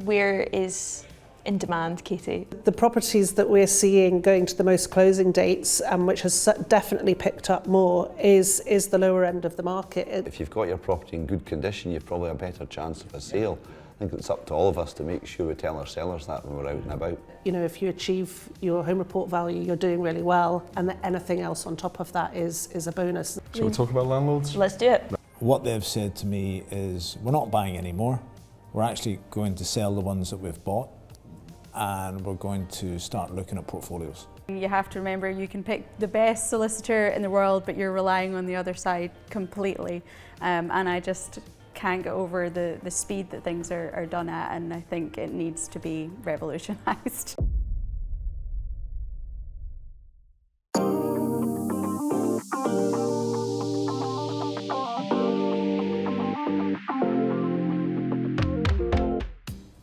where is in demand, Katie? The properties that we're seeing going to the most closing dates, which has definitely picked up more, is the lower end of the market. If you've got your property in good condition, you've probably a better chance of a sale. I think it's up to all of us to make sure we tell our sellers that when we're out and about. You know, if you achieve your home report value, you're doing really well, and that anything else on top of that is a bonus. Shall we talk about landlords? Let's do it. What they've said to me is, we're not buying anymore. We're actually going to sell the ones that we've bought, and we're going to start looking at portfolios. You have to remember you can pick the best solicitor in the world, but you're relying on the other side completely. And I just can't get over the speed that things are done at, and I think it needs to be revolutionised.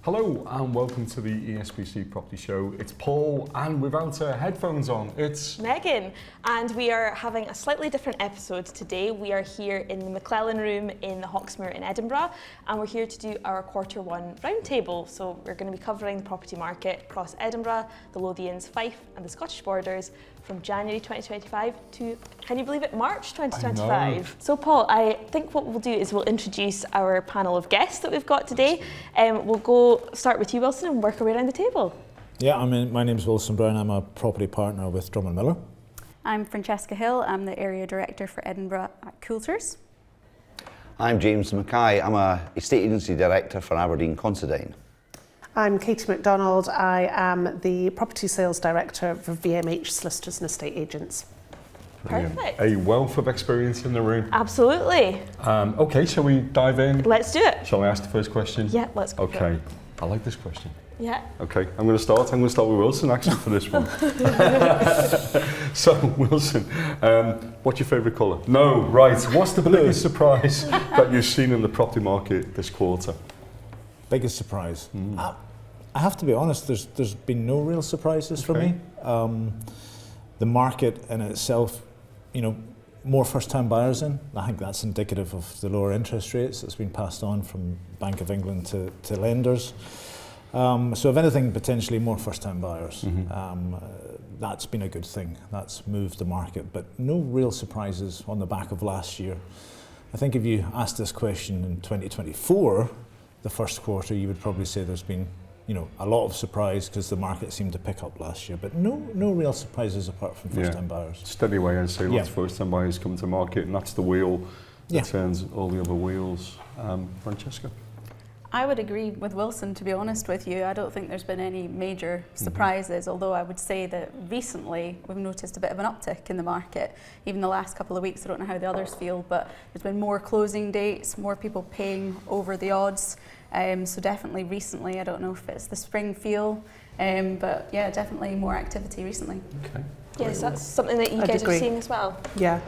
Hello and welcome to the ESPC Property Show. It's Paul, and without headphones on, it's Megan, and we are having a slightly different episode today. We are here in the McClellan Room in the Hawksmoor in Edinburgh, and we're here to do our Q1 roundtable. So we're going to be covering the property market across Edinburgh, the Lothians, Fife and the Scottish Borders from January 2025 to, can you believe it, March 2025. So Paul, I think what we'll do is we'll introduce our panel of guests that we've got today. We'll start with you, Wilson, and work our way around the table. Yeah, my name's Wilson Brown. I'm a property partner with Drummond Miller. I'm Francesca Hill. I'm the Area Director for Edinburgh at Coulters. I'm James Mackay. I'm a estate agency director for Aberdeen Considine. I'm Katie MacDonald. I am the Property Sales Director for VMH Solicitors and Estate Agents. Perfect. a wealth of experience in the room. Absolutely. Okay, shall we dive in? Let's do it. Shall I ask the first question? Yeah, let's go. Okay, I like this question. Yeah. Okay, I'm going to start with Wilson actually for this one. So, Wilson, what's your favourite colour? No, right. What's the biggest surprise that you've seen in the property market this quarter? Biggest surprise? I have to be honest, there's been no real surprises for me. The market in itself, you know, more first-time buyers in. I think that's indicative of the lower interest rates that's been passed on from Bank of England to lenders. So if anything, potentially more first-time buyers. That's been a good thing. That's moved the market, but no real surprises on the back of last year. I think if you asked this question in 2024, the first quarter, you would probably say there's been, you know, a lot of surprise because the market seemed to pick up last year, but no real surprises apart from first-time buyers. Steady way, I'd say. Lots of first-time buyers come to market, and that's the wheel that turns all the other wheels. Francesca? I would agree with Wilson, to be honest with you. I don't think there's been any major surprises, although I would say that recently we've noticed a bit of an uptick in the market. Even the last couple of weeks, I don't know how the others feel, but there's been more closing dates, more people paying over the odds. So definitely recently, I don't know if it's the spring feel, but yeah, definitely more activity recently. Okay. Yes, that's something that you I'd guys agree. are seeing as well. Yeah.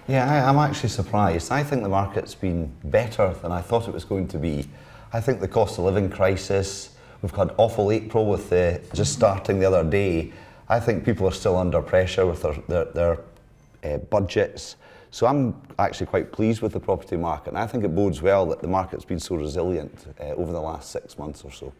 Yeah, I'm actually surprised. I think the market's been better than I thought it was going to be. I think the cost of living crisis, we've had awful April with just starting the other day. I think people are still under pressure with their budgets. So I'm actually quite pleased with the property market, and I think it bodes well that the market's been so resilient over the last 6 months or so.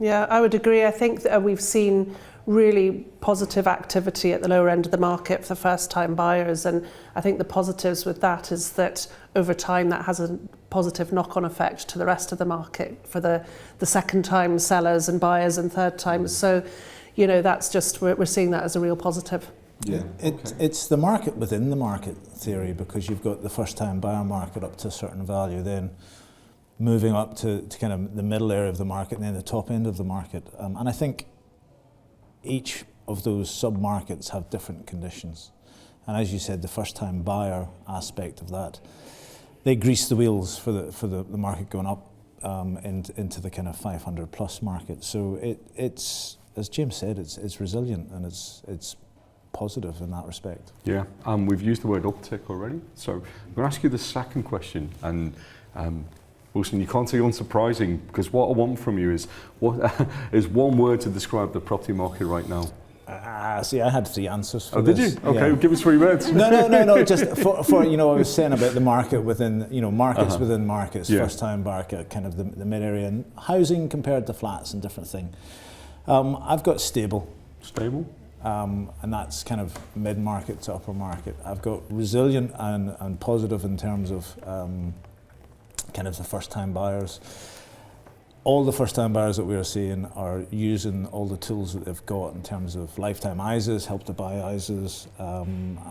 Yeah, I would agree. I think that we've seen really positive activity at the lower end of the market for first-time buyers, and I think the positives with that is that over time that has a positive knock-on effect to the rest of the market for the second-time sellers and buyers and third-time. So, you know, that's just, we're seeing that as a real positive. Yeah, it's the market within the market theory, because you've got the first-time buyer market up to a certain value, then moving up to kind of the middle area of the market, and then the top end of the market. And I think each of those sub-markets have different conditions. And as you said, the first-time buyer aspect of that, they grease the wheels for the market going up into the kind of 500 plus market. So it's, as James said, it's resilient, and it's positive in that respect. Yeah, we've used the word uptick already. So I'm going to ask you the second question, and Wilson, you can't say unsurprising, because what I want from you is what is one word to describe the property market right now. See, I had 3 answers for Did this. you? Okay, give us 3 words. No. Just for I was saying about the market within, markets within markets, first-time market, kind of the mid-area, and housing compared to flats and different thing. I've got stable. Stable. And that's kind of mid-market to upper market. I've got resilient and positive in terms of kind of the first-time buyers. All the first-time buyers that we are seeing are using all the tools that they've got in terms of lifetime ISAs, help to buy ISAs,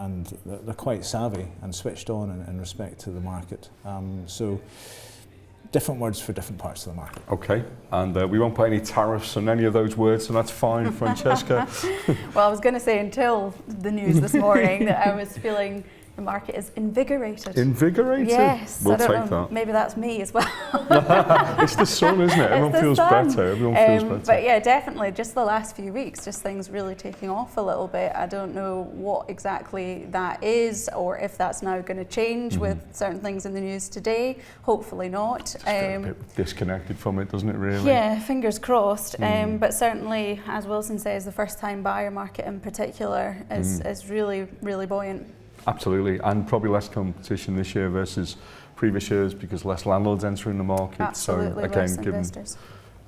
and they're quite savvy and switched on in respect to the market. So different words for different parts of the market. Okay, and we won't put any tariffs on any of those words, so that's fine, Francesca. Well, I was going to say until the news this morning that I was feeling the market is invigorated. Invigorated? Yes. We'll I don't take know, that. maybe that's me as well. It's the sun, isn't it? Everyone feels better. Everyone feels better. But yeah, definitely, just the last few weeks, just things really taking off a little bit. I don't know what exactly that is, or if that's now going to change with certain things in the news today. Hopefully not. Just a bit disconnected from it, doesn't it, really? Yeah, fingers crossed. But certainly, as Wilson says, the first-time buyer market in particular is really, really buoyant. Absolutely, and probably less competition this year versus previous years because less landlords entering the market. Absolutely, so again, less giving investors.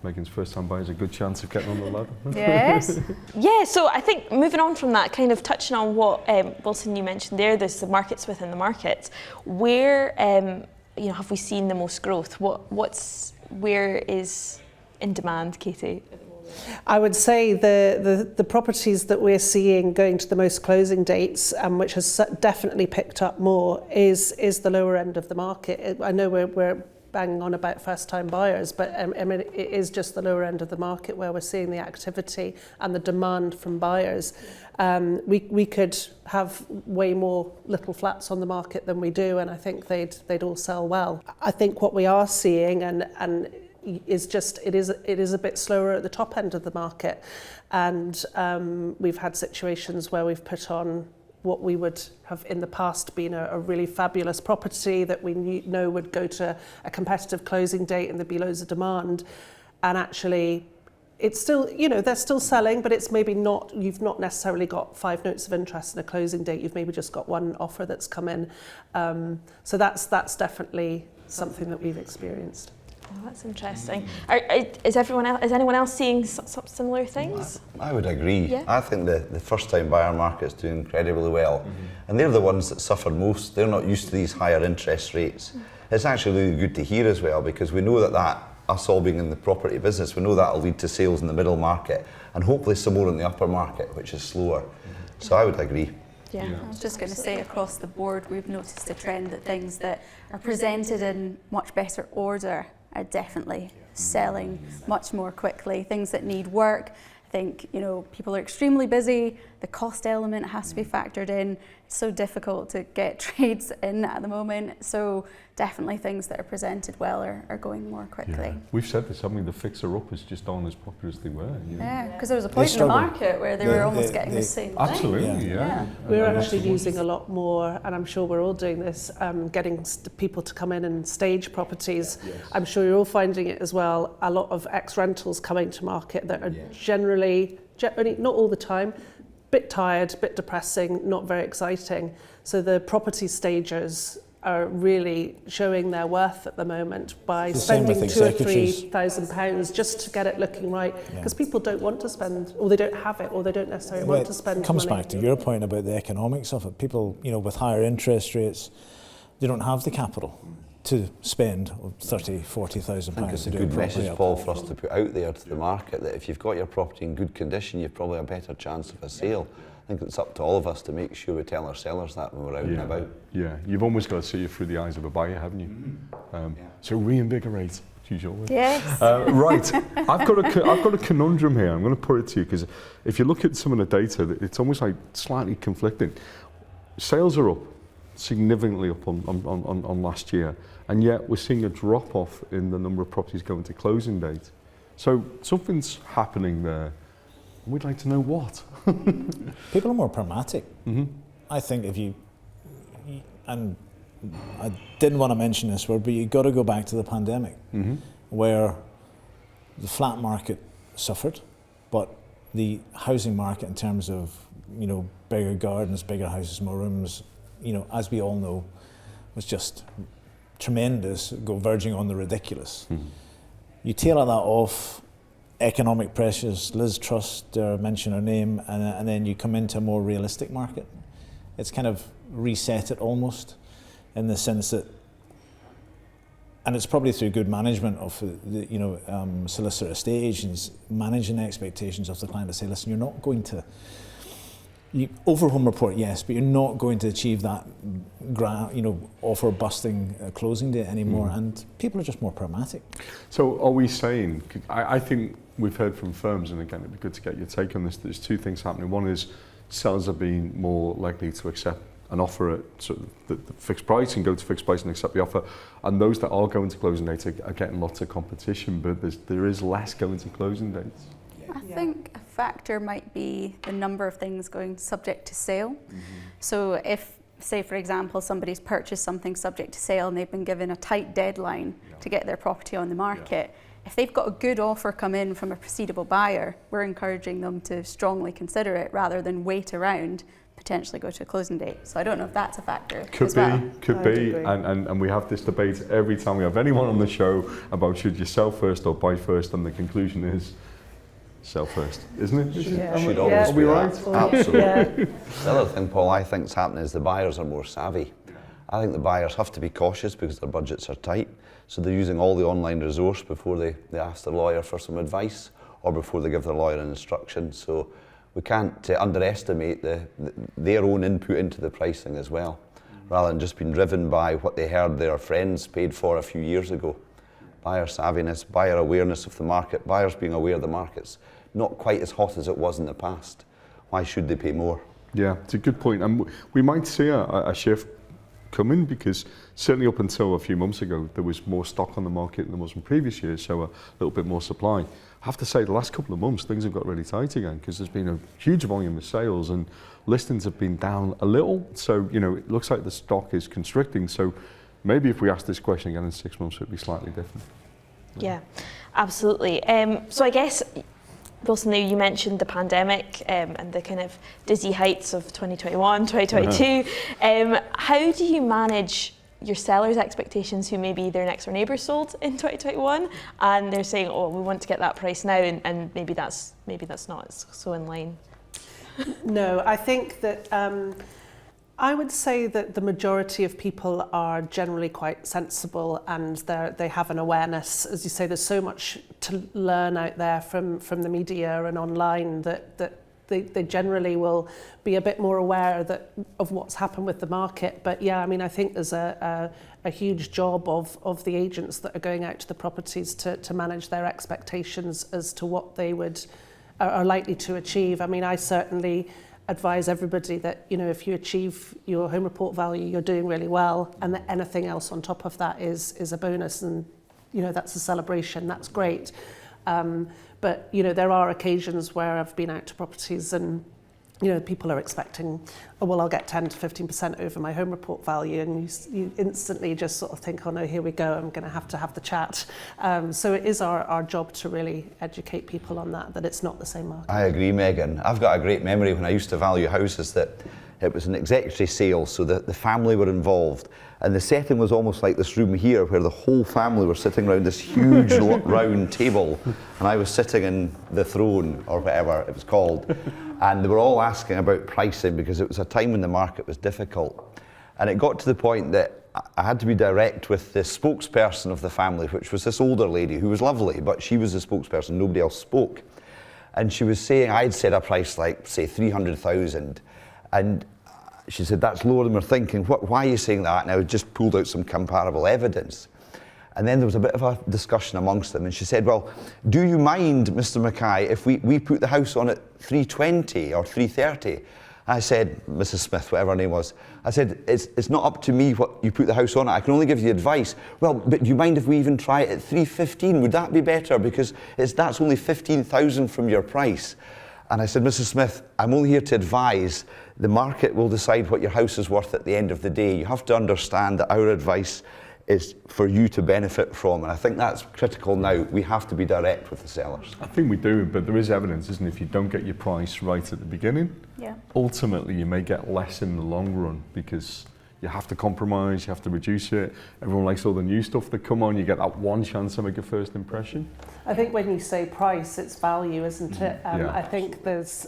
Megan's first-time buyers a good chance of getting on the ladder. Yes. Yeah, so I think moving on from that, kind of touching on what Wilson, you mentioned there, there's the markets within the markets. Where have we seen the most growth? Where is in demand, Katie? I would say the properties that we're seeing going to the most closing dates, which has definitely picked up more, is the lower end of the market. I know we're banging on about first-time buyers, but I mean, it is just the lower end of the market where we're seeing the activity and the demand from buyers. We could have way more little flats on the market than we do, and I think they'd all sell well. I think what we are seeing and is just it is a bit slower at the top end of the market, and we've had situations where we've put on what we would have in the past been a really fabulous property that we know would go to a competitive closing date and there'd be loads of demand, and actually it's still, they're still selling, but it's maybe not, you've not necessarily got 5 notes of interest in a closing date, you've maybe just got 1 offer that's come in. So that's definitely something that we've experienced. Oh, that's interesting. Is anyone else seeing similar things? I would agree. Yeah. I think the first-time buyer market is doing incredibly well. And they're the ones that suffered most. They're not used to these higher interest rates. It's actually really good to hear as well, because we know that us all being in the property business, we know that will lead to sales in the middle market and hopefully some more in the upper market, which is slower. So I would agree. Yeah, I was just going to say across the board, we've noticed a trend that things that are presented in much better order are definitely selling much more quickly. Things that need work, I think, people are extremely busy. The cost element has to be factored in. It's so difficult to get trades in at the moment. So definitely things that are presented well are going more quickly. Yeah. We've said this, haven't we? The fixer-uppers just aren't as popular as they were. Yeah, because there was a point in the market where they were almost getting the same thing. Absolutely, yeah. We're actually using a lot more, and I'm sure we're all doing this, getting people to come in and stage properties. Yes. I'm sure you're all finding it as well. A lot of ex-rentals coming to market that are generally, not all the time, bit tired, bit depressing, not very exciting. So the property stagers are really showing their worth at the moment by spending £2,000 or £3,000 just to get it looking right, because people don't want to spend, or they don't have it, or they don't necessarily want to spend money. It comes back to your point about the economics of it. People, with higher interest rates, they don't have the capital to spend £30,000, £40,000 It's to a do good a message, property Paul, for us to put out there to the market, that if you've got your property in good condition, you've probably a better chance of a sale. I think it's up to all of us to make sure we tell our sellers that when we're out and about. Yeah, you've almost got to see it through the eyes of a buyer, haven't you? So reinvigorate. Use your word. Yes. Right, I've got a conundrum here. I'm going to put it to you, because if you look at some of the data, it's almost like slightly conflicting. Sales are up, significantly up on last year, and yet we're seeing a drop off in the number of properties going to closing date. So something's happening there. We'd like to know what. People are more pragmatic. I think and I didn't want to mention this word, but you've got to go back to the pandemic, where the flat market suffered, but the housing market in terms of, you know, bigger gardens, bigger houses, more rooms, you know, as we all know, was just tremendous, verging on the ridiculous. You tailor that off, economic pressures, Liz Truss, mention her name, and then you come into a more realistic market. It's kind of reset it almost, in the sense that, and it's probably through good management of the, you know, solicitor estate agents, managing the expectations of the client to say, listen, you're not going to, over home report, yes, but you're not going to achieve that, you know, offer busting closing date anymore, and people are just more pragmatic. So are we saying, I think we've heard from firms, and again, it'd be good to get your take on this, there's two things happening. One is sellers are being more likely to accept an offer at sort of the fixed price and go to fixed price and accept the offer, and those that are going to closing dates are getting lots of competition, but there is less going to closing dates. I think a factor might be the number of things going subject to sale. So if, say for example, somebody's purchased something subject to sale and they've been given a tight deadline to get their property on the market, if they've got a good offer come in from a proceedable buyer, we're encouraging them to strongly consider it rather than wait around, potentially go to a closing date. So I don't know if that's a factor. Could be, and we have this debate every time we have anyone on the show about should you sell first or buy first, and the conclusion is sell first, isn't it? Should always be right. Absolutely. The other thing, Paul, I think is happening is the buyers are more savvy. I think the buyers have to be cautious because their budgets are tight, so they're using all the online resource before they ask their lawyer for some advice or before they give their lawyer an instruction. So we can't underestimate their own input into the pricing as well, rather than just being driven by what they heard their friends paid for a few years ago. Buyer savviness, buyer awareness of the market, buyers being aware the market's not quite as hot as it was in the past. Why should they pay more? Yeah, it's a good point, and we might see a shift coming, because certainly up until a few months ago there was more stock on the market than there was in previous years, so a little bit more supply. I have to say the last couple of months things have got really tight again, because there's been a huge volume of sales and listings have been down a little, so you know it looks like the stock is constricting. So maybe if we ask this question again in 6 months, it'd be slightly different. Yeah, absolutely. So I guess, Wilson, you mentioned the pandemic and the kind of dizzy heights of 2021, 2022. How do you manage your sellers' expectations who maybe their next door neighbour sold in 2021 and they're saying, oh, we want to get that price now, and maybe that's not so in line? No, I think that I would say that the majority of people are generally quite sensible, and they have an awareness. As you say, there's so much to learn out there from the media and online that they generally will be a bit more aware of what's happened with the market. But yeah, I mean, I think there's a huge job of the agents that are going out to the properties to manage their expectations as to what they are likely to achieve. I mean, I certainly advise everybody that, you know, if you achieve your home report value, you're doing really well, and that anything else on top of that is a bonus, and you know, that's a celebration. That's great. But you know, there are occasions where I've been out to properties and you know, people are expecting, oh well, I'll get 10 to 15% over my home report value, and you instantly just sort of think, oh no, here we go, I'm going to have the chat. So it is our job to really educate people on that it's not the same market. I agree, Megan. I've got a great memory when I used to value houses that it was an executory sale, so the family were involved, and the setting was almost like this room here, where the whole family were sitting around this huge round table, and I was sitting in the throne, or whatever it was called, and they were all asking about pricing because it was a time when the market was difficult. And it got to the point that I had to be direct with the spokesperson of the family, which was this older lady who was lovely, but she was the spokesperson, nobody else spoke. And she was saying, I'd said a price like, say, 300,000, and she said, that's lower than we're thinking. Why are you saying that? And I just pulled out some comparable evidence. And then there was a bit of a discussion amongst them, and she said, well, do you mind, Mr. Mackay, if we put the house on at 320 or 330? I said, Mrs. Smith, whatever her name was, I said, it's not up to me what you put the house on at. I can only give you advice. Well, but do you mind if we even try it at 315? Would that be better? Because that's only 15,000 from your price. And I said, Mrs. Smith, I'm only here to advise. The market will decide what your house is worth at the end of the day. You have to understand that our advice is for you to benefit from, and I think that's critical now. We have to be direct with the sellers. I think we do, but there is evidence, isn't it? If you don't get your price right at the beginning, Yeah. ultimately you may get less in the long run because you have to compromise, you have to reduce it. Everyone likes all the new stuff that come on. You get that one chance to make a first impression. I think when you say price, it's value, isn't it? Yeah. I think there's,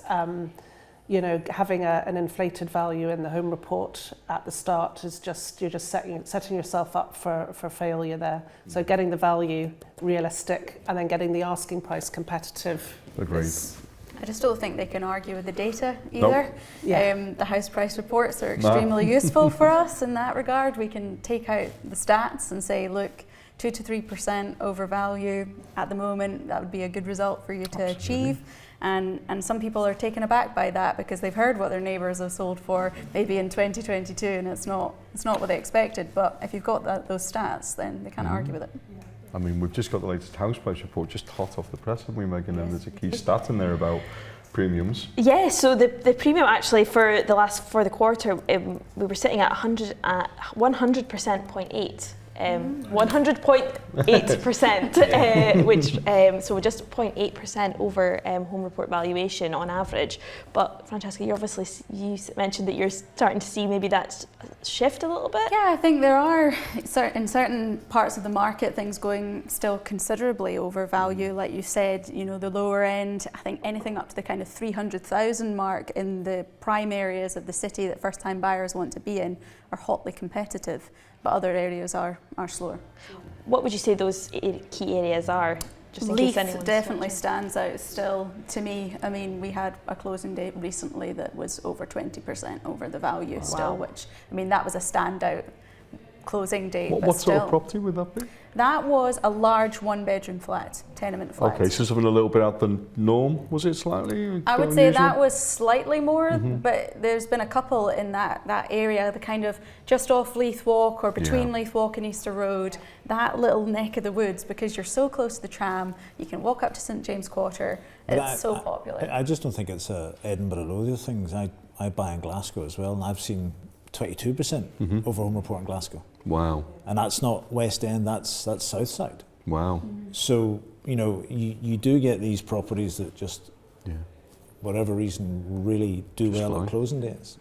you know, having an inflated value in the home report at the start is just, you're just setting yourself up for failure there. So getting the value realistic and then getting the asking price competitive. Agreed. I just don't think they can argue with the data either. Yeah. The house price reports are extremely useful for us in that regard. We can take out the stats and say, look, 2 to 3% overvalue at the moment, that would be a good result for you to achieve. And some people are taken aback by that because they've heard what their neighbours have sold for maybe in 2022 and it's not what they expected. But if you've got those stats, then they can't argue with it. I mean, we've just got the latest house price report, just hot off the press, haven't we, Megan? And there's a key stat in there about premiums. Yeah, so the premium actually for the quarter, we were sitting at 100% 0.8. 100.8%, which so just 0.8% over home report valuation on average. But Francesca, you mentioned that you're starting to see maybe that shift a little bit. Yeah, I think there are in certain parts of the market things going still considerably over value. Like you said, you know, the lower end, I think anything up to the kind of 300,000 mark in the prime areas of the city that first-time buyers want to be in are hotly competitive. But other areas are slower. What would you say those key areas are? Just in case anyone's definitely watching. stands out still to me. I mean, we had a closing date recently that was over 20% over the value still, which, I mean, that was a standout closing date. What sort of property would that be? That was a large one-bedroom flat, tenement flat. Okay, so something a little bit out the norm, was it slightly? I would say that was slightly more, but there's been a couple in that area, the kind of just off Leith Walk or between Leith Walk and Easter Road, that little neck of the woods, because you're so close to the tram, you can walk up to St James Quarter, it's so popular. I just don't think it's a Edinburgh or those things. I buy in Glasgow as well, and I've seen 22% over home report in Glasgow. Wow. And that's not West End, that's South Side. Wow. So, you know, you do get these properties that just, whatever reason, really do well at closing dates.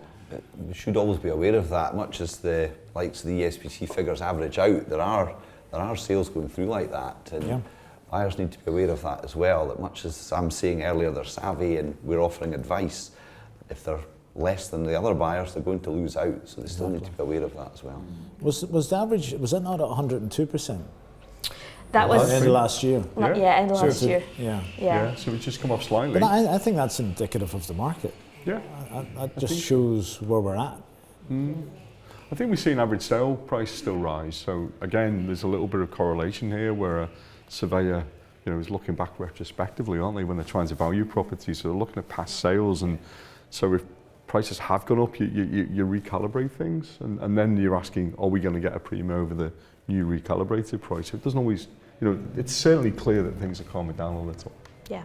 We should always be aware of that. Much as the likes of the ESPC figures average out, there are sales going through like that, and buyers need to be aware of that as well. That much as I'm saying earlier, they're savvy and we're offering advice. If they're less than the other buyers, they're going to lose out, so they still need to be aware of that as well. Was the average, was that not at 102%? That was end of last year. end of last year. Yeah, so it's just come up slightly. But I think that's indicative of the market. Yeah. That just shows where we're at. I think we've seen average sale price still rise. So again, there's a little bit of correlation here where a surveyor, you know, is looking back retrospectively, aren't they, when they're trying to value properties? So they're looking at past sales, and so if prices have gone up, you recalibrate things, and then you're asking, are we going to get a premium over the new recalibrated price? It doesn't always, you know, it's certainly clear that things are calming down a little. Yeah,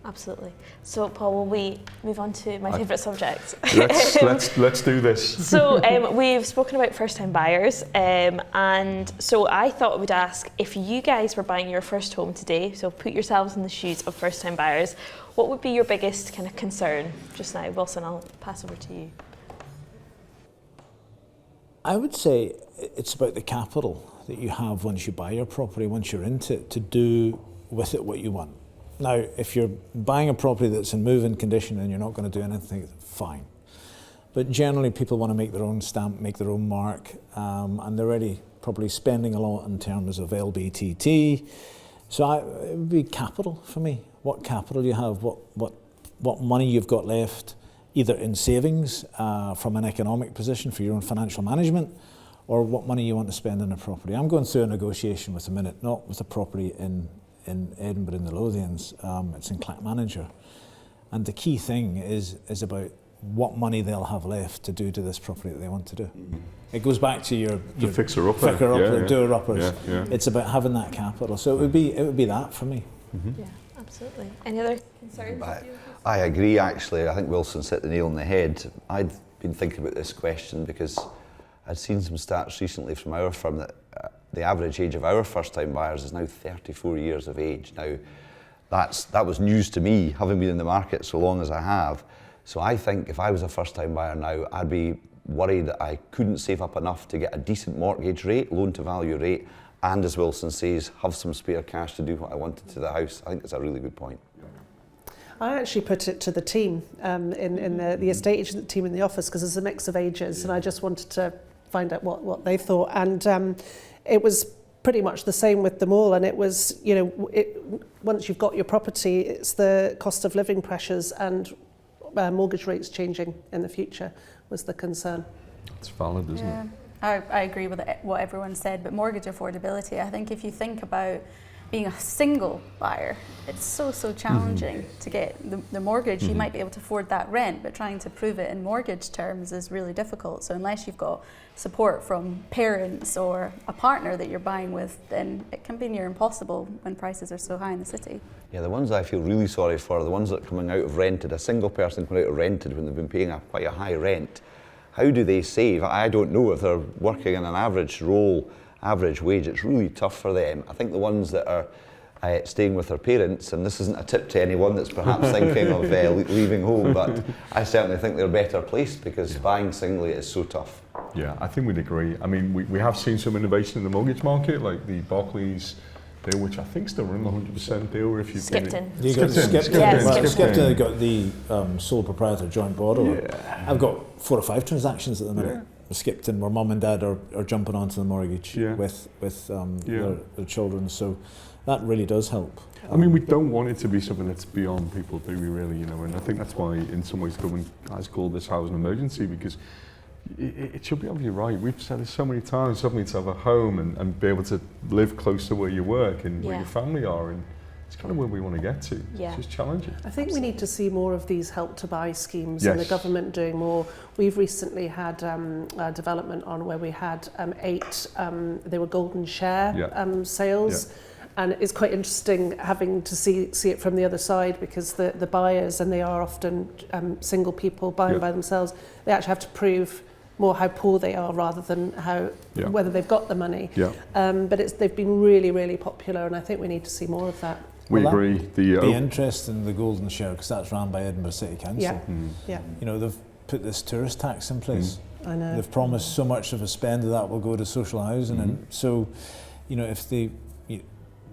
absolutely. So, Paul, will we move on to my favourite subject? Let's do this. So, we've spoken about first-time buyers, and so I thought I would ask, if you guys were buying your first home today, so put yourselves in the shoes of first-time buyers, what would be your biggest kind of concern just now? Wilson, I'll pass over to you. I would say it's about the capital that you have once you buy your property, once you're into it, to do with it what you want. Now, if you're buying a property that's in move-in condition and you're not going to do anything, fine. But generally, people want to make their own stamp, make their own mark, and they're already probably spending a lot in terms of LBTT. So it would be capital for me. What capital you have, what money you've got left, either in savings from an economic position for your own financial management, or what money you want to spend on a property. I'm going through a negotiation with a minute, not with a property in Edinburgh in the Lothians. It's in Clackmanager, and the key thing is about what money they'll have left to do to this property that they want to do. It goes back to your fixer-upper, doer-uppers. It's about having that capital. So it would be that for me. Yeah, absolutely. Any other concerns? I agree, actually. I think Wilson's hit the nail on the head. I'd been thinking about this question because I'd seen some stats recently from our firm that the average age of our first-time buyers is now 34 years of age. Now, that was news to me, having been in the market so long as I have. So I think if I was a first-time buyer now, I'd be worried that I couldn't save up enough to get a decent mortgage rate, loan-to-value rate, and as Wilson says, have some spare cash to do what I wanted to the house. I think it's a really good point. I actually put it to the team in the estate agent team in the office, because there's a mix of ages, and I just wanted to find out what they thought. And it was pretty much the same with them all. And it was, you know, once you've got your property, it's the cost of living pressures and mortgage rates changing in the future was the concern. It's valid, isn't it? I agree with what everyone said, but mortgage affordability, I think if you think about being a single buyer, it's so challenging to get the mortgage. You might be able to afford that rent, but trying to prove it in mortgage terms is really difficult. So unless you've got support from parents or a partner that you're buying with, then it can be near impossible when prices are so high in the city. Yeah, the ones I feel really sorry for are the ones that are coming out of rented, a single person coming out of rented when they've been paying quite a high rent. How do they save? I don't know. If they're working in an average role, average wage, it's really tough for them. I think the ones that are staying with their parents, and this isn't a tip to anyone that's perhaps thinking of leaving home, but I certainly think they're better placed, because buying singly is so tough. Yeah, I think we'd agree. I mean, we have seen some innovation in the mortgage market, like the Barclays deal, which I think still run the 100% deal. If you Skipton. You got Skipton. Yeah, Skipton. They got the sole proprietor joint borrower. Yeah. I've got 4 or 5 transactions at the minute. Yeah. Skipton, where mum and dad are jumping onto the mortgage with their children. So that really does help. I mean, we don't want it to be something that's beyond people, do we really? You know, and I think that's why, in some ways, government has called this housing emergency, because it should be able to be right. We've said it so many times, suddenly to have a home and be able to live close to where you work and where your family are, and it's kind of where we want to get to. Yeah. It's just challenging. I think we need to see more of these help to buy schemes and the government doing more. We've recently had a development on where we had 8, they were golden share sales. Yeah. And it's quite interesting having to see it from the other side, because the buyers, and they are often single people buying by themselves, they actually have to prove more how poor they are rather than whether they've got the money. Yeah. But they've been really, really popular, and I think we need to see more of that. We agree. The interest in the golden share, because that's run by Edinburgh City Council. Yeah. Yeah. You know, they've put this tourist tax in place. I know. They've promised so much of a spend that will go to social housing, and so, you know, if they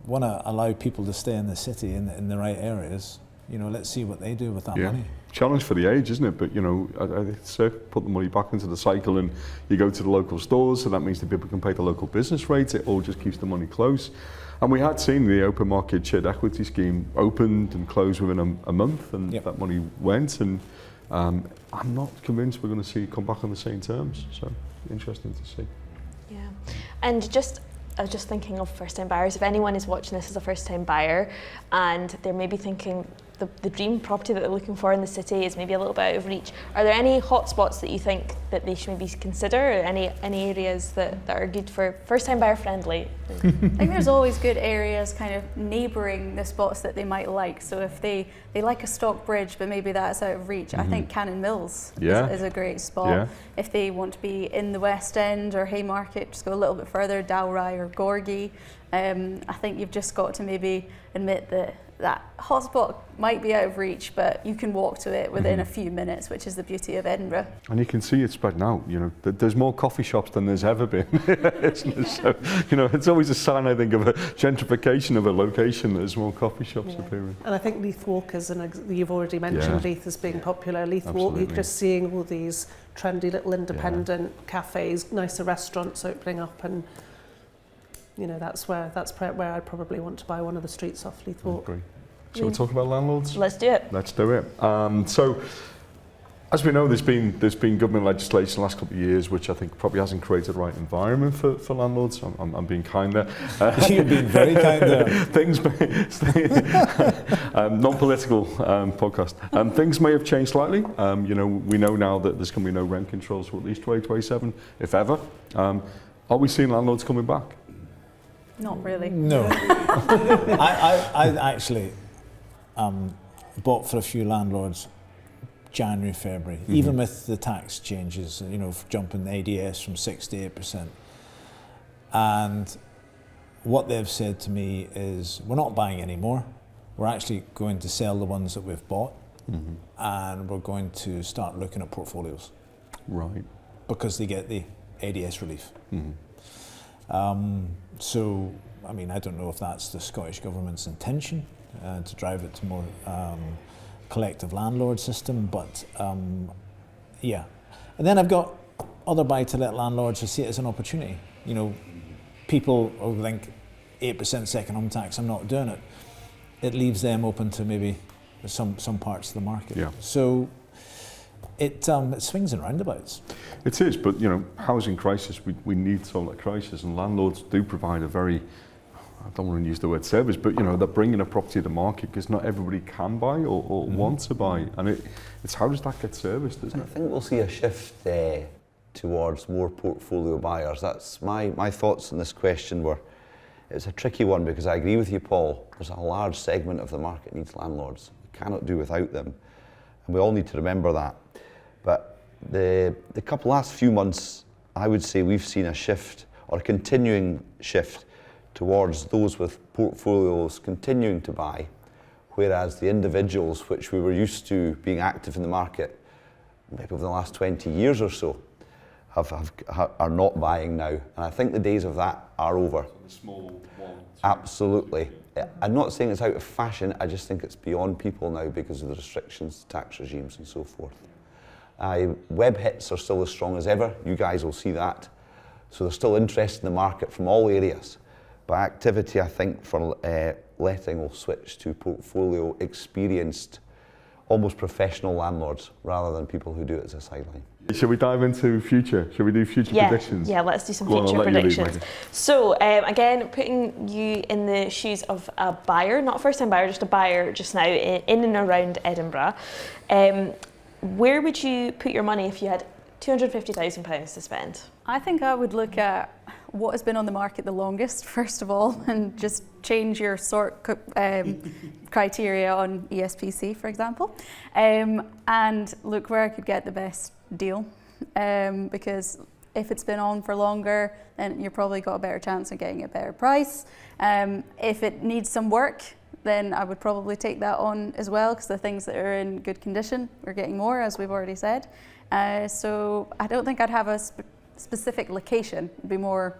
want to allow people to stay in the city in the right areas, you know, let's see what they do with that money. Challenge for the age, isn't it? But, you know, I say put the money back into the cycle, and you go to the local stores, so that means that people can pay the local business rates. It all just keeps the money close. And we had seen the open market shared equity scheme opened and closed within a month, and that money went, and I'm not convinced we're going to see it come back on the same terms. So interesting to see. Yeah, and I was just thinking of first-time buyers. If anyone is watching this as a first-time buyer and they're maybe thinking the dream property that they're looking for in the city is maybe a little bit out of reach, are there any hotspots that you think that they should maybe consider, or any areas that are good for first-time buyer friendly? I think there's always good areas kind of neighbouring the spots that they might like. So if they like a Stockbridge, but maybe that's out of reach, I think Cannon Mills is a great spot. Yeah. If they want to be in the West End or Haymarket, just go a little bit further, Dalry or Gorgie. I think you've just got to maybe admit that hotspot might be out of reach, but you can walk to it within a few minutes, which is the beauty of Edinburgh. And you can see it spreading out. You know, there's more coffee shops than there's ever been, isn't it? So, you know, it's always a sign, I think, of a gentrification of a location. There's more coffee shops appearing. And I think Leith Walk you've already mentioned Leith as being popular. Leith Walk, you're just seeing all these trendy little independent cafes, nicer restaurants opening up, and you know, that's where I'd probably want to buy one of the streets off Leith Walk. Shall we talk about landlords? Let's do it. Let's do it. So, as we know, there's been government legislation the last couple of years, which I think probably hasn't created the right environment for landlords. I'm being kind there. You're being very kind there. Non-political podcast. Things may have changed slightly. You know, we know now that there's going to be no rent controls for at least 2027, if ever. Are we seeing landlords coming back? Not really. No. I actually bought for a few landlords January, February, even with the tax changes, you know, jumping the ADS from 6 to 8%. And what they've said to me is, we're not buying anymore. We're actually going to sell the ones that we've bought, and we're going to start looking at portfolios. Right. Because they get the ADS relief. So, I mean, I don't know if that's the Scottish Government's intention to drive it to more collective landlord system, but yeah. And then I've got other buy-to-let landlords who see it as an opportunity. You know, people who think 8% second home tax, I'm not doing it. It leaves them open to maybe some parts of the market. Yeah. So it swings and roundabouts. It is, but you know, housing crisis, we need some like crisis, and landlords do provide a very, I don't want to use the word service, but you know, they're bringing a property to the market because not everybody can buy or want to buy, and it's how does that get serviced, isn't it? I think we'll see a shift towards more portfolio buyers. That's my thoughts on this question were, it's a tricky one because I agree with you, Paul. There's a large segment of the market needs landlords. We cannot do without them, and we all need to remember that. But the last few months, I would say we've seen a shift, or a continuing shift, towards those with portfolios continuing to buy, whereas the individuals, which we were used to being active in the market, maybe over the last 20 years or so, are not buying now. And I think the days of that are over. The small one. Absolutely. I'm not saying it's out of fashion, I just think it's beyond people now because of the restrictions, tax regimes and so forth. Web hits are still as strong as ever, you guys will see that. So there's still interest in the market from all areas. But activity, I think, for letting will switch to portfolio experienced, almost professional landlords rather than people who do it as a sideline. Shall we dive into future? Shall we do future predictions? Yeah, let's do some Go on, future I'll let you lead, predictions. Maggie. So again, putting you in the shoes of a buyer, not a first-time buyer, just a buyer just now in and around Edinburgh. Where would you put your money if you had £250,000 to spend? I think I would look at what has been on the market the longest, first of all, and just change your sort criteria on ESPC, for example, and look where I could get the best deal. Because if it's been on for longer, then you've probably got a better chance of getting a better price. If it needs some work, then I would probably take that on as well, because the things that are in good condition are getting more, as we've already said. So I don't think I'd have a specific location. It'd be more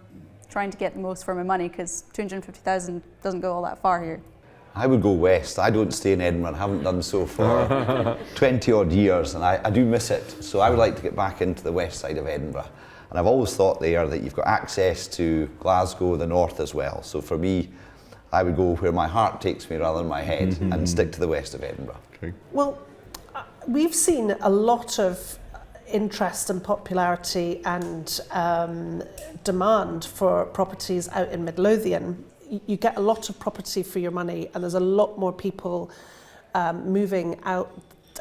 trying to get the most for my money, because 250,000 doesn't go all that far here. I would go west. I don't stay in Edinburgh and haven't done so for 20 odd years, and I do miss it. So I would like to get back into the west side of Edinburgh. And I've always thought there that you've got access to Glasgow, the north as well. So for me, I would go where my heart takes me rather than my head and stick to the west of Edinburgh. Okay. Well, we've seen a lot of interest and popularity and demand for properties out in Midlothian. You get a lot of property for your money, and there's a lot more people moving out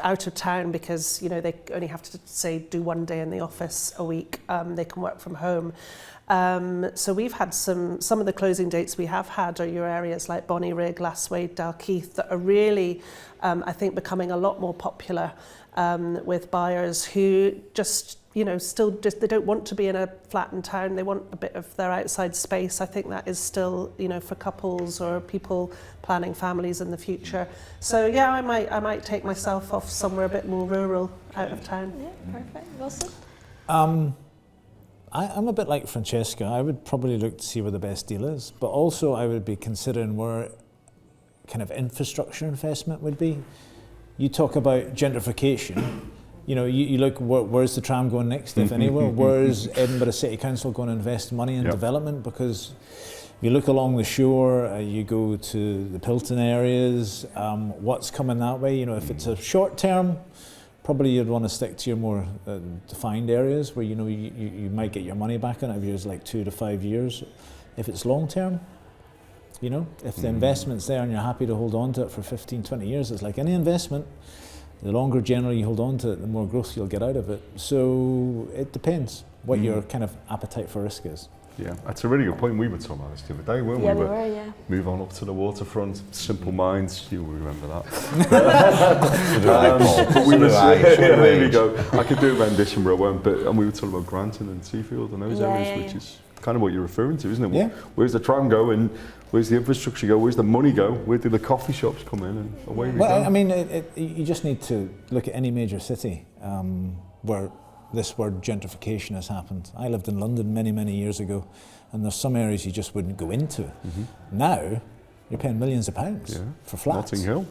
of town because, you know, they only have to say do one day in the office a week. They can work from home. So we've had some of the closing dates we have had are your areas like Bonnyrigg, Lasswade, Dalkeith, that are really, I think, becoming a lot more popular with buyers who just, you know, they don't want to be in a flattened town. They want a bit of their outside space. I think that is still, you know, for couples or people planning families in the future. So yeah, I might take myself off somewhere a bit more rural, out of town. Yeah, perfect. Wilson? I'm a bit like Francesca. I would probably look to see where the best deal is, but also I would be considering where kind of infrastructure investment would be. You talk about gentrification, you know, you look, where's the tram going next, if anywhere? Where's Edinburgh City Council going to invest money in development? Because you look along the shore, you go to the Pilton areas, what's coming that way? You know, if it's a short term, probably you'd want to stick to your more defined areas where, you know, you might get your money back in it if it's like 2 to 5 years. If it's long term, you know, if the investment's there and you're happy to hold on to it for 15, 20 years, it's like any investment. The longer generally you hold on to it, the more growth you'll get out of it. So it depends what your kind of appetite for risk is. Yeah, that's a really good point. We were talking about this the other day, weren't we? Yeah, we were, yeah. move on up to the waterfront. Simple Minds, you'll remember that. There we go. I could do a rendition, but I won't. And we were talking about Granton and Seafield and those areas, which is kind of what you're referring to, isn't it? Yeah. Where's the tram going? Where's the infrastructure go? Where's the money go? Where do the coffee shops come in? And away we go. Well, I mean, you just need to look at any major city where this word gentrification has happened. I lived in London many, many years ago, and there's some areas you just wouldn't go into. Mm-hmm. Now, you're paying millions of pounds for flats. Notting Hill,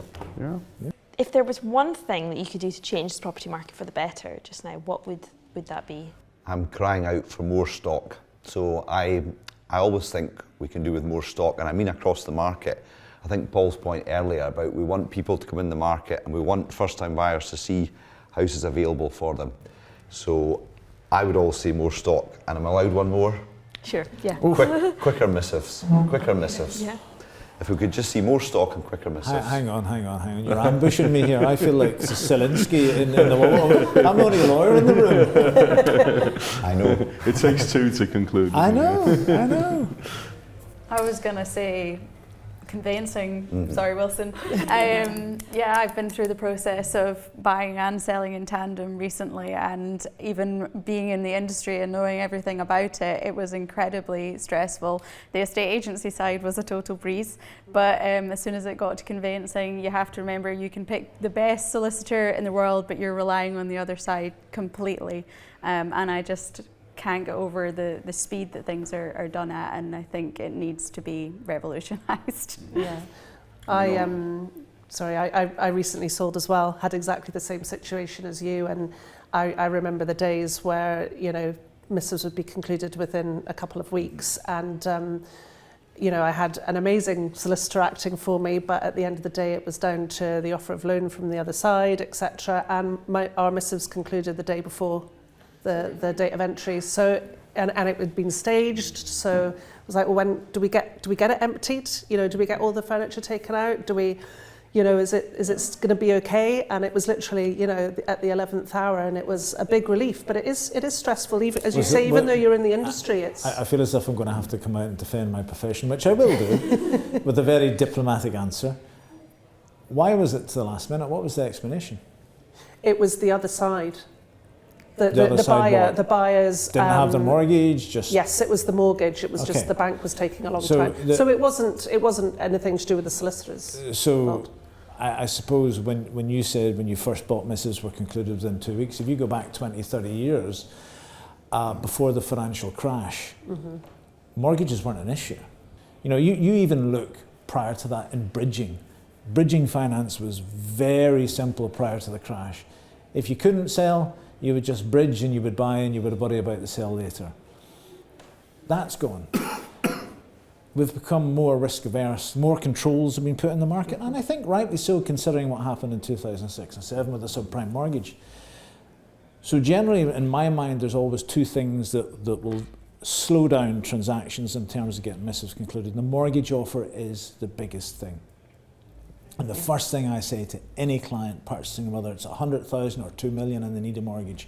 If there was one thing that you could do to change the property market for the better just now, what would that be? I'm crying out for more stock. So I always think we can do with more stock, and I mean across the market. I think Paul's point earlier about we want people to come in the market and we want first-time buyers to see houses available for them. So I would always say more stock, and I'm allowed one more. Sure, yeah. Quicker missives, quicker missives. Yeah. If we could just see more stock and quicker missives. Hang on. You're ambushing me here. I feel like Zelensky in the wall. I'm the only lawyer in the room. I know. It takes two to conclude. I know. I was going to say conveyancing. Sorry, Wilson. I've been through the process of buying and selling in tandem recently, and even being in the industry and knowing everything about it, it was incredibly stressful. The estate agency side was a total breeze, but as soon as it got to conveyancing, you have to remember you can pick the best solicitor in the world, but you're relying on the other side completely. And I just can't get over the speed that things are done at, and I think it needs to be revolutionised. Yeah. I recently sold as well, had exactly the same situation as you, and I remember the days where, missives would be concluded within a couple of weeks, and I had an amazing solicitor acting for me, but at the end of the day it was down to the offer of loan from the other side, etc., and our missives concluded the day before the date of entry. So and it had been staged, so it was like, well, when do we get it emptied? Do we get all the furniture taken out? Do we, is it going to be okay? And it was literally, at the 11th hour, and it was a big relief. But it is stressful, even as you say, even though you're in the industry. It's. I feel as if I'm going to have to come out and defend my profession, which I will do, with a very diplomatic answer. Why was it to the last minute? What was the explanation? It was the other side. The buyers didn't have the mortgage. Yes, it was the mortgage. It was just the bank was taking a long time. So it wasn't anything to do with the solicitors. So I suppose when you said when you first bought missives were concluded within 2 weeks, if you go back 20, 30 years before the financial crash, mortgages weren't an issue. You even look prior to that in bridging. Bridging finance was very simple prior to the crash. If you couldn't sell, you would just bridge and you would buy and you would worry about the sale later. That's gone. We've become more risk averse, more controls have been put in the market, and I think rightly so, considering what happened in 2006 and 2007 with the subprime mortgage. So generally, in my mind, there's always two things that will slow down transactions in terms of getting missives concluded. The mortgage offer is the biggest thing. And the first thing I say to any client purchasing, whether it's 100,000 or 2 million and they need a mortgage,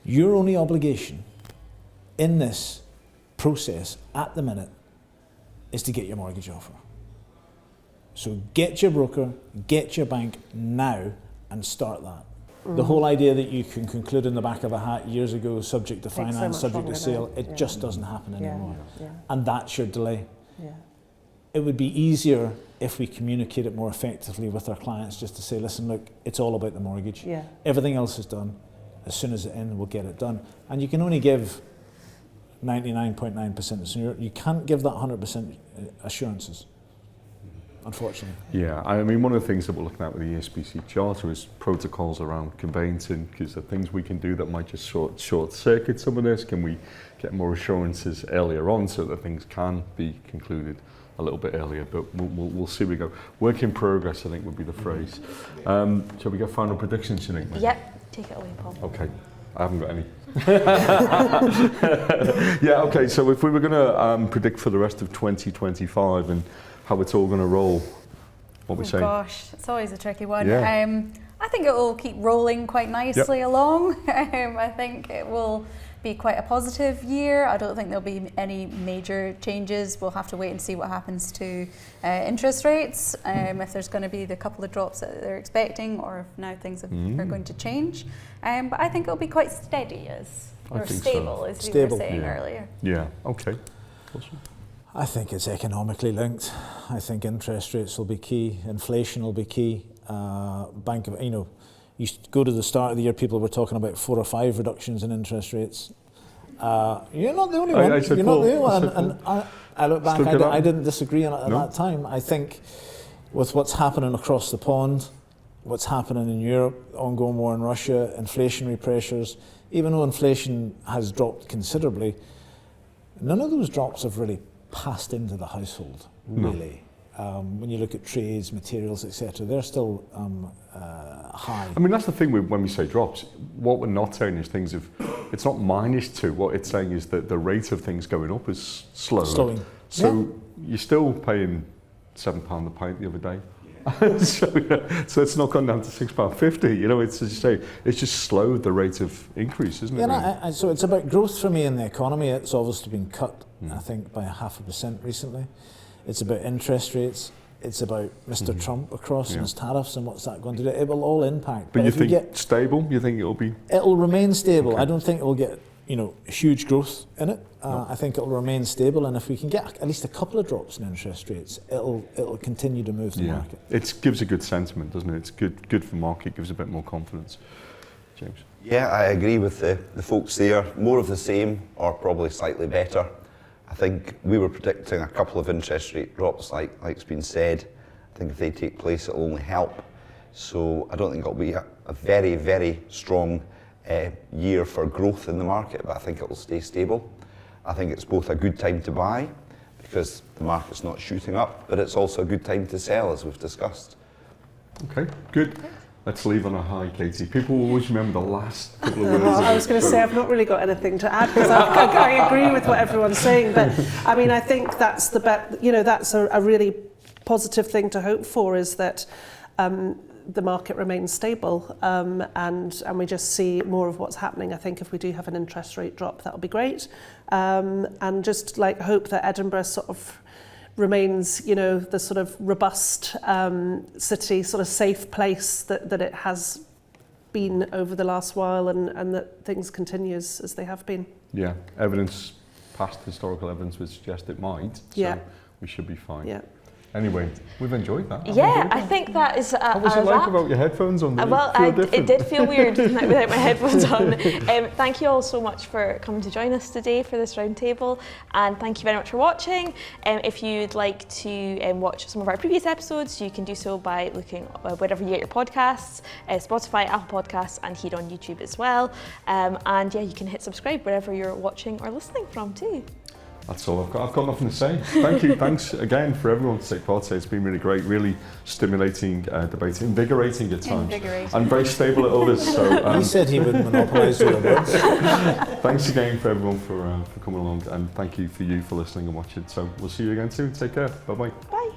your only obligation in this process at the minute is to get your mortgage offer. So get your broker, get your bank now and start that. The whole idea that you can conclude in the back of a hat years ago, subject to finance, subject to sale, it just doesn't happen anymore. And that's your delay. It would be easier if we communicate it more effectively with our clients, just to say, listen, look, it's all about the mortgage. Everything else is done. As soon as it's in, we'll get it done. And you can only give 99.9%. You can't give that 100% assurances, unfortunately. Yeah, I mean, one of the things that we're looking at with the ESPC Charter is protocols around conveyancing, because there are things we can do that might just short-circuit some of this. Can we get more assurances earlier on so that things can be concluded a little bit earlier, but we'll see where we go. Work in progress, I think, would be the phrase. Shall we get final predictions, you think? Yep, take it away, Paul. Okay, I haven't got any. Yeah, okay, so if we were going to predict for the rest of 2025 and how it's all going to roll, what we say? Gosh, it's always a tricky one. I think it will keep rolling quite nicely along. I think it will be quite a positive year. I don't think there'll be any major changes. We'll have to wait and see what happens to interest rates, if there's going to be the couple of drops that they're expecting, or if now things are going to change. But I think it'll be quite steady, or stable, as you were saying earlier. Yeah, okay. Awesome. I think it's economically linked. I think interest rates will be key, inflation will be key. You go to the start of the year, people were talking about 4 or 5 reductions in interest rates. You're not the only one. You're not the only one. And I look back, I didn't disagree on it at that time. I think with what's happening across the pond, what's happening in Europe, ongoing war in Russia, inflationary pressures, even though inflation has dropped considerably, none of those drops have really passed into the household, really. When you look at trades, materials, etc., they're still high. I mean, that's the thing when we say drops. What we're not saying is things have, it's not -2. What it's saying is that the rate of things going up is slowing. So you're still paying £7 a pint the other day. So it's not gone down to £6.50. You know, it's as you say, it's just slowed the rate of increase, isn't it? Yeah, so it's about growth for me in the economy. It's obviously been cut, I think, by 0.5% recently. It's about interest rates. It's about Mr. Trump across and his tariffs and what's that going to do. It will all impact. But you think stable? You think it'll be? It'll remain stable. Okay. I don't think it will get huge growth in it. I think it'll remain stable, and if we can get at least a couple of drops in interest rates, it'll continue to move the market. It gives a good sentiment, doesn't it? It's good for market. Gives a bit more confidence. James. Yeah, I agree with the folks there. More of the same, or probably slightly better. I think we were predicting a couple of interest rate drops, like's been said. I think if they take place, it'll only help. So I don't think it'll be a very, very strong year for growth in the market, but I think it will stay stable. I think it's both a good time to buy because the market's not shooting up, but it's also a good time to sell, as we've discussed. Okay, good. Let's leave on a high, Katie. People will always remember the last couple of words. Well, I was going to say I've not really got anything to add because I agree with what everyone's saying. But I mean, I think that's that's a really positive thing to hope for, is that the market remains stable and we just see more of what's happening. I think if we do have an interest rate drop, that'll be great. And just hope that Edinburgh sort of remains, the sort of robust city, sort of safe place that it has been over the last while, and that things continue as they have been. Yeah, past historical evidence would suggest it might, so we should be fine. Yeah. Anyway, we've enjoyed that. I think that is What was it like without your headphones on? It did feel weird without my headphones on. Thank you all so much for coming to join us today for this roundtable, and thank you very much for watching. If you'd like to watch some of our previous episodes, you can do so by looking wherever you get your podcasts, Spotify, Apple Podcasts, and here on YouTube as well. And you can hit subscribe wherever you're watching or listening from too. That's all I've got. I've got nothing to say. Thank you. Thanks again for everyone to take part today. It's been really great, really stimulating debate, invigorating at times, and very stable at others. So he said he would monopolise all the words. Thanks again for everyone for coming along, and thank you for listening and watching. So we'll see you again soon. Take care. Bye-bye. Bye.